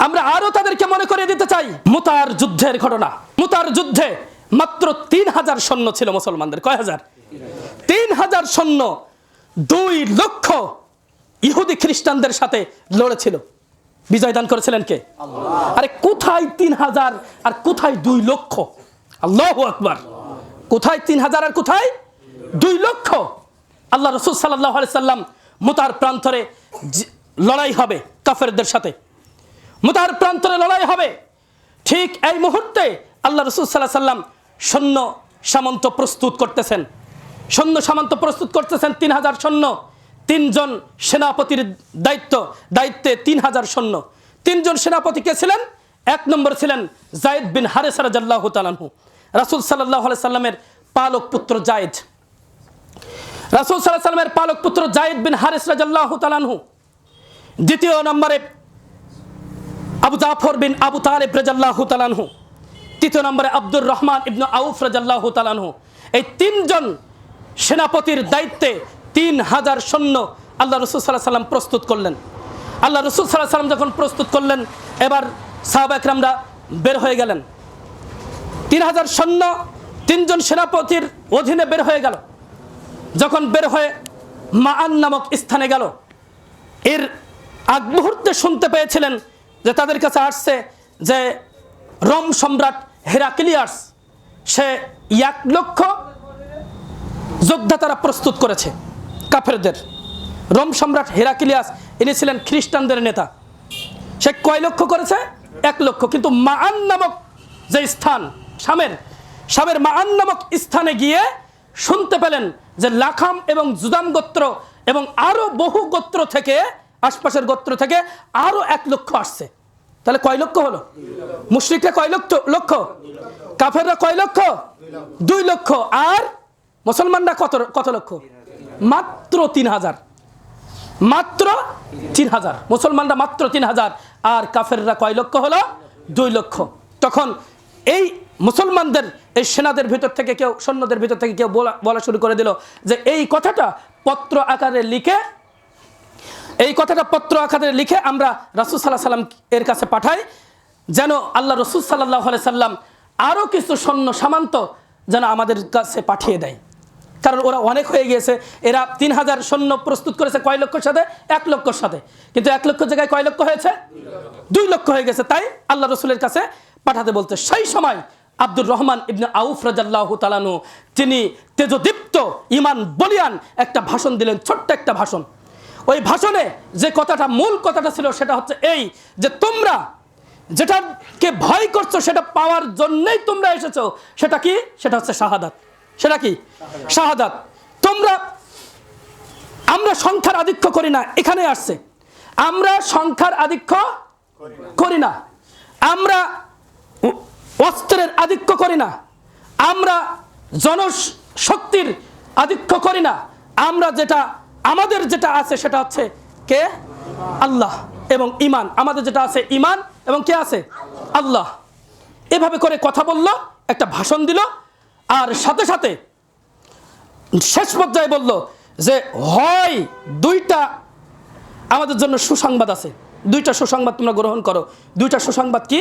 আমরা আরো তাদেরকে মনে করে দিতে চাই মুতার যুদ্ধের ঘটনা। মুতার যুদ্ধে মাত্র 3000 সৈন্য ছিল মুসলমানদের। কয় হাজার? 3000 সৈন্য 2 লক্ষ ইহুদি খ্রিস্টানদের সাথে লড়েছিল। বিজয় দান করেছিলেন কে? আল্লাহ। আরে কোথায় 3000 আর কোথায় 2 লক্ষ? আল্লাহু আকবার। কোথায় 3000 আর কোথায় 2 লক্ষ? আল্লাহ রাসূল সাল্লাল্লাহু আলাইহি সাল্লাম মুতার প্রান্তরে লড়াই হবে কাফেরদের সাথে। মুতার প্রান্তরে লড়াই হবে। ঠিক এই মুহূর্তে আল্লাহ রাসূল সাল্লাল্লাহু আলাইহি সাল্লাম সৈন্য সামন্ত প্রস্তুত করতেছেন। সৈন্য সামন্ত প্রস্তুত করতেছেন 3000 সৈন্য। 3 জন সেনাপতির দায়িত্বে 3000 সৈন্য। 3 জন সেনাপতি কে ছিলেন? 1 নম্বর ছিলেন যায়েদ বিন হারেসা রাদিয়াল্লাহু তাআলা আনহু, রাসূল সাল্লাল্লাহু আলাইহি সাল্লামের পালক পুত্র যায়েদ। রাসূল সাল্লাল্লাহু আলাইহি সাল্লামের পালক পুত্র যায়েদ বিন হারেসা রাদিয়াল্লাহু তাআলা আনহু। দ্বিতীয় নম্বরে আবু জাফর বিন আবু তালিব রাদিয়াল্লাহু তাআলা আনহু। তৃতীয় নম্বরে আব্দুর রহমান ইবনে আউফ রাদিয়াল্লাহু তাআলা আনহু। এই 3 জন সেনাপতির দায়িত্বে 3000 সৈন্য আল্লাহ রাসূল সাল্লাল্লাহু আলাইহি সাল্লাম প্রস্তুত করলেন। আল্লাহ রাসূল সাল্লাল্লাহু আলাইহি সাল্লাম যখন প্রস্তুত করলেন, এবার সাহাবা একরামরা বের হয়ে গেলেন। 3000 সৈন্য 3 জন সেনাপতির অধীনে বের হয়ে গেল। যখন বের হয়ে মাআন নামক স্থানে গেল, এর আগ মুহূর্তে শুনতে পেয়েছিলেন যে তাদের কাছে আসছে যে রোম সম্রাট হেরাক্লিয়াস, সে 1 লক্ষ যোদ্ধা তারা প্রস্তুত করেছে কাফেরদের। রোম সম্রাট হেরাক্লিয়াস ইনি ছিলেন খ্রিস্টানদের নেতা। সে কয় লক্ষ করেছে? 1 লক্ষ। কিন্তু মাআন নামক যে স্থান, শামের মাআন নামক স্থানে গিয়ে শুনতে পেলেন যে লাখাম এবং জুদাম গোত্র এবং আরো বহু গোত্র থেকে, আশপাশের গোত্র থেকে আরো 1 লক্ষ আসছে। তাহলে কয় লক্ষ হলো? মুশরিকরা কয় লক্ষ? কাফেররা কয় লক্ষ? 2 লক্ষ। আর মুসলমানরা কত লক্ষ? মাত্র 3000। মাত্র 3000। মুসলমানরা মাত্র 3000 আর কাফেররা কয় লক্ষ হলো? 2 লক্ষ। তখন এই মুসলমানদের এই সেনাদের ভিতর থেকে কেউ, সৈন্যদের ভিতর থেকে কেউ বলা শুরু করে দিল যে এই কথাটা পত্র আকারে লিখে আমরা রাসূল সাল্লাল্লাহু আলাইহি সাল্লাম এর কাছে পাঠাই, যেন আল্লাহ রাসূল সাল্লাল্লাহু আলাইহি সাল্লাম আরো কিছু সৈন্য সামন্ত যেন আমাদের কাছে পাঠিয়ে দেয়। কারণ ওরা অনেক হয়ে গিয়েছে। এরা 3000 সৈন্য প্রস্তুত করেছে কয় লক্ষের সাথে? 1 লক্ষের সাথে। কিন্তু 1 লক্ষ জায়গায় কয় লক্ষ হয়েছে? 2 লক্ষ হয়ে গেছে। তাই আল্লাহ রাসূলের কাছে পাঠাতে বলতে। সেই সময় আব্দুর রহমান ইবনে আউফ রাদিয়াল্লাহু তাআলা আনহু, তিনি তেজদীপ্ত ঈমান বলিয়ান একটা ভাষণ দিলেন, ছোট্ট একটা ভাষণ। ওই ভাষণে যে কথাটা, মূল কথাটা ছিল সেটা হচ্ছে এই যে তোমরা যেটাকে ভয় করছো সেটা পাওয়ার জন্যই তোমরা এসেছো। সেটা কি? সেটা হচ্ছে শাহাদাত। সেটা কি? শাহাদাত। আমরা সংখ্যার আধিক্য করি না, এখানে আসছে। আমরা সংখ্যার আধিক্য করি না, আমরা অস্ত্রের আধিক্য করি না, আমরা জনশক্তির আধিক্য করি না। আমাদের যেটা আছে সেটা হচ্ছে কে? আল্লাহ এবং ঈমান। আমাদের যেটা আছে ঈমান এবং কে আছে? আল্লাহ। এভাবে করে কথা বলল, একটা ভাষণ দিল, আর সাথে সাথে শেষ পর্যায়ে বলল যে হয় 2টা আমাদের জন্য সুসংবাদ আছে, 2টা সুসংবাদ তোমরা গ্রহণ করো। 2টা সুসংবাদ কি?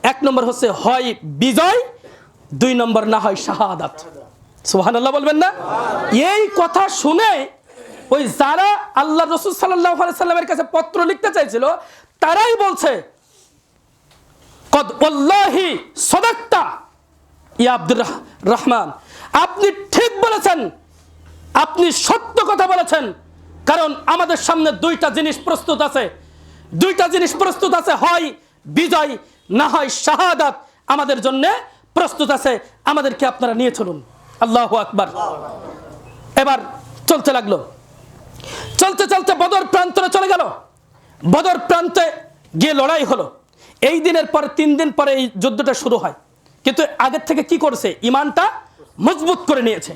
1 নম্বর হচ্ছে হয় বিজয়, 2 নম্বর না হয় শাহাদাত। সুবহানাল্লাহ বলবেন না? এই কথা শুনে ওই যারা আল্লাহ রাসূল সাল্লাল্লাহু আলাইহি সাল্লামের কাছে পত্র লিখতে চাইছিল, তারাই বলছে কদ ওয়াল্লাহি সাদাকতা ইয়া আব্দুর রহমান, আপনি ঠিক বলেছেন, আপনি সত্য কথা বলেছেন। কারণ আমাদের সামনে 2টা জিনিস প্রস্তুত আছে। 2টা জিনিস প্রস্তুত আছে, হয় বিজয় না হয় শাহাদাত আমাদের জন্য প্রস্তুত আছে। আমাদেরকে আপনারা নিয়ে চলুন। আল্লাহু আকবার। এবার চলতে লাগলো। চলতে চলতে বদর প্রান্তরে চলে গেল। বদর প্রান্তে গিয়ে লড়াই হলো। এই দিনের পরে 3 দিন পরে এই যুদ্ধটা শুরু হয়। কিন্তু আগের থেকে কি করেছে? ঈমানটা মজবুত করে নিয়েছে।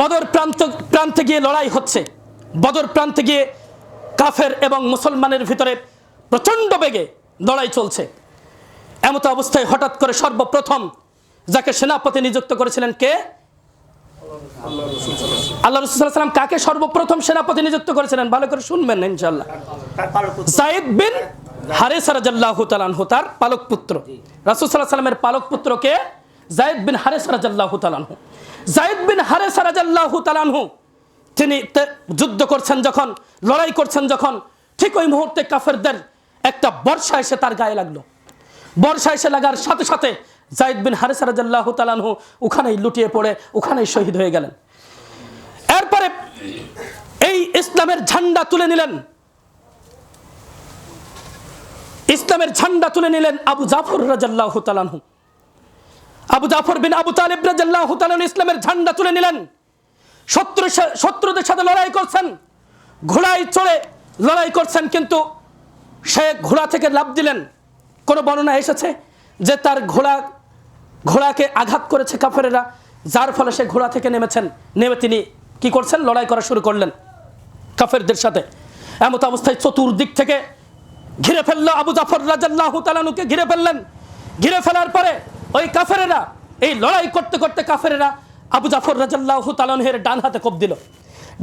বদর প্রান্তে গিয়ে লড়াই হচ্ছে। বদর প্রান্তে গিয়ে কাফের এবং মুসলমানের ভিতরে প্রচন্ড বেগে লড়াই চলছে। এমত অবস্থায় হঠাৎ করে সর্বপ্রথম যাকে সেনাপতি নিযুক্ত করেছিলেন কে? আল্লাহ রাসূল সাল্লাল্লাহু আলাইহি ওয়াসাল্লাম কাকে সর্বপ্রথম সেনাপতি নিযুক্ত করেছিলেন? ভালো করে শুনবেন ইনশাআল্লাহ। যায়েদ বিন হারেসা রাদিয়াল্লাহু তাআলা আনহু, তার পালক পুত্র। রাসূল সাল্লাল্লাহু আলাইহি ওয়াসাল্লামের পালক পুত্র কে? যায়েদ বিন হারেসা রাদিয়াল্লাহু তাআলা আনহু। যায়েদ বিন হারেসা রাদিয়াল্লাহু তাআলা আনহু তিনি যুদ্ধ করছেন যখন, লড়াই করছেন যখন, ঠিক ওই মুহূর্তে কাফেরদের একটা বর্ষা এসে তার গায়ে লাগলো। বর্ষা এসে লাগার সাথে সাথে যায়েদ বিন হারেসা রাদিয়াল্লাহু তাআলা আনহু ওখানেই লুটিয়ে পড়ে ওখানেই শহীদ হয়ে গেলেন। এরপরে এই ইসলামের ঝান্ডা তুলে নিলেন, ইসলামের ঝান্ডা তুলে নিলেন আবু জাফর রাদিয়াল্লাহু তাআলা আনহু। আবু জাফর বিন আবু তালিব রাদিয়াল্লাহু তাআলা আনহু ইসলামের ঝান্ডা তুলে নিলেন। শত্রুদের সাথে লড়াই করছেন, ঘোড়ায় চড়ে লড়াই করছেন, কিন্তু সে ঘোড়া থেকে লাফ দিলেন। কোন বর্ণনা এসেছে যে তার ঘোড়াকে আঘাত করেছে কাফেরেরা, যার ফলে সে ঘোড়া থেকে নেমে তিনি কি করছেন? লড়াই করা শুরু করলেন কাফেরদের সাথে। এমত অবস্থায় চতুর্দিক থেকে ঘিরে ফেললো, আবু জাফর রাদিয়াল্লাহু তাআলা আনহুকে ঘিরে ফেললেন। ঘিরে ফেলার পরে ওই কাফেরেরা, এই লড়াই করতে করতে কাফেরেরা আবু জাফর রাদিয়াল্লাহু তাআলা আনহুর ডান হাতে কোপ দিল।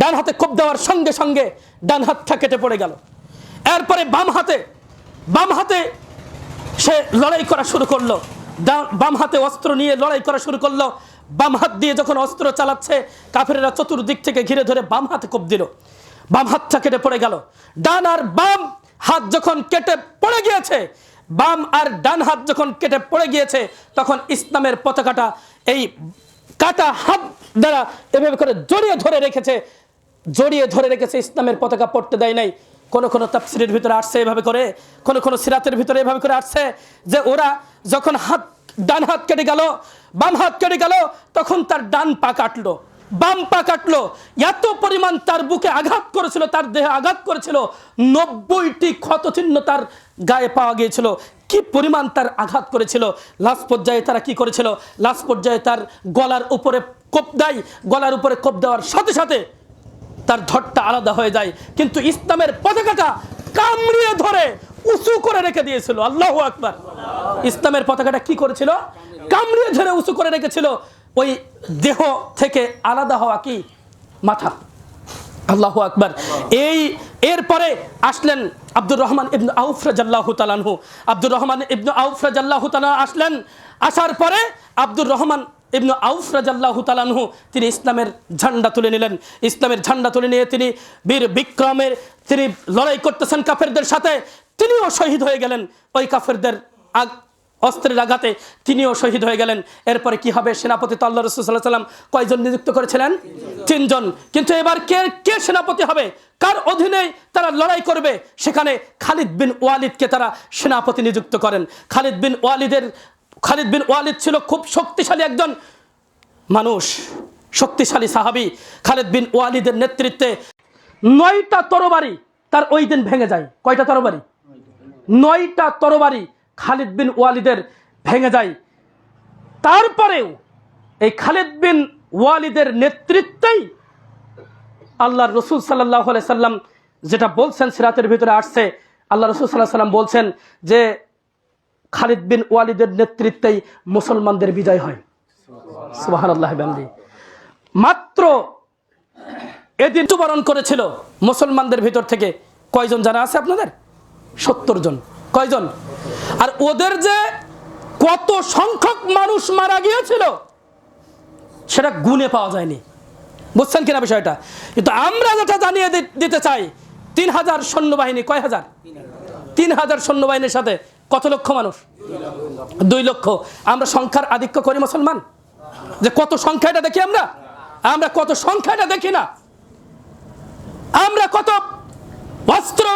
ডান হাতে কোপ দেওয়ার সঙ্গে সঙ্গে ডান হাতটা কেটে পড়ে গেল। এরপরে বাম হাতে সে লড়াই করা শুরু করলো, বাম হাতে অস্ত্র নিয়ে লড়াই করা শুরু করলো। বাম হাত দিয়ে যখন অস্ত্র চালাচ্ছে, কাফেরেরা চতুর্দিক থেকে ঘিরে ধরে বাম হাতে কোপ দিল। বাম হাতটা কেটে পড়ে গেল। ডান আর বাম হাত যখন কেটে পড়ে গিয়েছে, বাম আর ডান হাত যখন কেটে পড়ে গিয়েছে, তখন ইসলামের পতাকাটা এই কাটা হাত দ্বারা এভাবে করে জড়িয়ে ধরে রেখেছে। ইসলামের পতাকা পড়তে দেয় নাই। কোন তাফসীরের ভিতরে আসছে এভাবে করে, কোন সিরাতের ভিতরে এভাবে করে আসছে যে ওরা যখন ডান হাত কেটে গেল, বাম হাত কেটে গেল, তখন তার ডান পা কাটলো, বাম পা কাটলো। এত পরিমাণ তার বুকে আঘাত করেছিল, তার দেহে আঘাত করেছিল, 90টি ক্ষতচিহ্ন তার গায়ে পাওয়া গিয়েছিল। কি পরিমাণ তার আঘাত করেছিল। লাস্ট পর্যায়ে তারা কি করেছিল? লাস্ট পর্যায়ে তার গলার উপরে কোপ দেয়। গলার উপরে কোপ দেওয়ার সাথে সাথে তার ধড়টা আলাদা হয়ে যায়, কিন্তু ইসলামের পতাকাটা কামড়িয়ে ধরে উঁচু করে রেখে দিয়েছিল। আল্লাহু আকবার। ইসলামের পতাকাটা কি করেছিল? কামড়িয়ে ধরে উঁচু করে রেখেছিল। ওই দেহ থেকে আলাদা হওয়া কি? মাথা। আল্লাহু আকবার। এরপরে আসলেন আব্দুর রহমান ইবনে আউফ রাদিয়াল্লাহু তাআলা আনহু। আব্দুর রহমান ইবনে আউফ রাদিয়াল্লাহু তাআলা আসলেন। আসার পরে আব্দুর রহমান ইবনে আউফ রাদিয়াল্লাহু তাআলা আনহু তিনি ইসলামের ঝান্ডা তুলে নিলেন। ইসলামের ঝান্ডা তুলে নিয়ে তিনি বীর বিক্রমের তিনি লড়াই করতেছেন কাফেরদের সাথে। তিনিও শহীদ হয়ে গেলেন ওই কাফেরদের অস্ত্রের আঘাতে, তিনিও শহীদ হয়ে গেলেন। এরপরে কি হবে? সেনাপতি তো আল্লাহ রাসূল সাল্লাল্লাহু আলাইহি ওয়াসাল্লাম কয়জন নিযুক্ত করেছিলেন? 3 জন। কিন্তু এবার কে সেনাপতি হবে? কার অধীনে তারা লড়াই করবে? সেখানে খালিদ বিন ওয়ালিদকে তারা সেনাপতি নিযুক্ত করেন। খালিদ বিন ওয়ালিদ ছিল খুব শক্তিশালী একজন মানুষ, শক্তিশালী সাহাবী। খালিদ বিন ওয়ালিদের নেতৃত্বে 9টা তরবারি তার ওই দিন ভেঙে যায়। কয়টা তরবারি? 9টা তরবারি খালিদ বিন ওয়ালিদের ভেঙে যায়। তারপরেও এই খালিদ বিন ওয়ালিদের নেতৃত্বেই আল্লাহর রাসূল সাল্লাল্লাহু আলাইহি সাল্লাম যেটা বলছেন, সিরাতের ভিতরে আসছে, আল্লাহ রাসূল সাল্লাল্লাহু আলাইহি সাল্লাম বলছেন যে খালিদ বিন ওয়ালিদের নেতৃত্বেই মুসলমানদের বিজয় হয়। সুবহানাল্লাহ বিহামদিহি। মাত্র এদিন মৃত্যুবরণ করেছিল মুসলমানদের ভিতর থেকে কয়জন জানা আছে আপনাদের? 70 জন। কয়জন? আর ওদের যে কত সংখ্যক মানুষ মারা গিয়েছিল সেটা গুণে পাওয়া যায়নি। বুঝছেন কিনা বিষয়টা? কিন্তু আমরা যেটা জানিয়ে দিতে চাই, 3000 সৈন্যবাহিনী, কয় হাজার? 3000 সৈন্যবাহিনীর সাথে কত লক্ষ মানুষ? 2 লক্ষ। আমরা সংখ্যার আধিক্য করি মুসলমান, যে কত সংখ্যা এটা দেখি আমরা কত সংখ্যা এটা দেখি না। আমরা কত অস্ত্র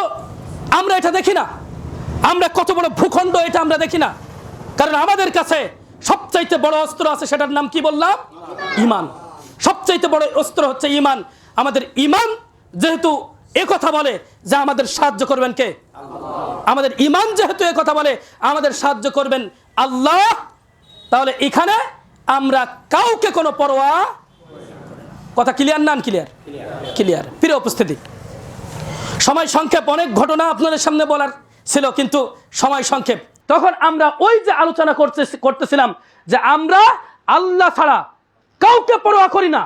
আমরা এটা দেখি না। আমরা কত বড় ভূখণ্ড এটা আমরা দেখি না। কারণ আমাদের কাছে সবচাইতে বড় অস্ত্র আছে, সেটার নাম কি বললাম? ঈমান। সবচাইতে বড় অস্ত্র হচ্ছে ঈমান। আমাদের ঈমান যেহেতু একথা বলে যে আমাদের সাহায্য করবেন কে? আমাদের ঈমান যেহেতু একথা বলে আমাদের সাহায্য করবেন আল্লাহ, তাহলে এখানে আমরা কাউকে কোনো পরোয়া, কথা ক্লিয়ার না? ক্লিয়ার। প্রিয় উপস্থিতি, সময় সংক্ষেপ, অনেক ঘটনা আপনাদের সামনে বলার ছিল কিন্তু সময় সংক্ষেপ। তখন আমরা ওই যে আলোচনা করতেছিলাম যে আমরা আল্লাহ ছাড়া কাউকে পরোয়া করি না,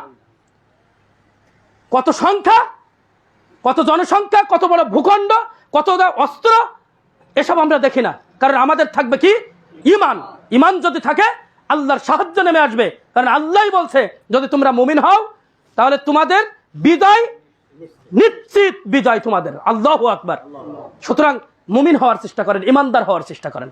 কত সংখ্যা, কত জনসংখ্যা, কত বড় ভূখণ্ড, কত অস্ত্র, এসব আমরা দেখি না। কারণ আমাদের থাকবে কি? ঈমান। ঈমান যদি থাকে আল্লাহর সাহায্য নেমে আসবে। কারণ আল্লাহই বলছে যদি তোমরা মুমিন হও তাহলে তোমাদের বিজয় নিশ্চিত, বিজয় তোমাদের। আল্লাহু আকবার। সুতরাং মুমিন হওয়ার চেষ্টা করেন, ঈমানদার হওয়ার চেষ্টা করেন।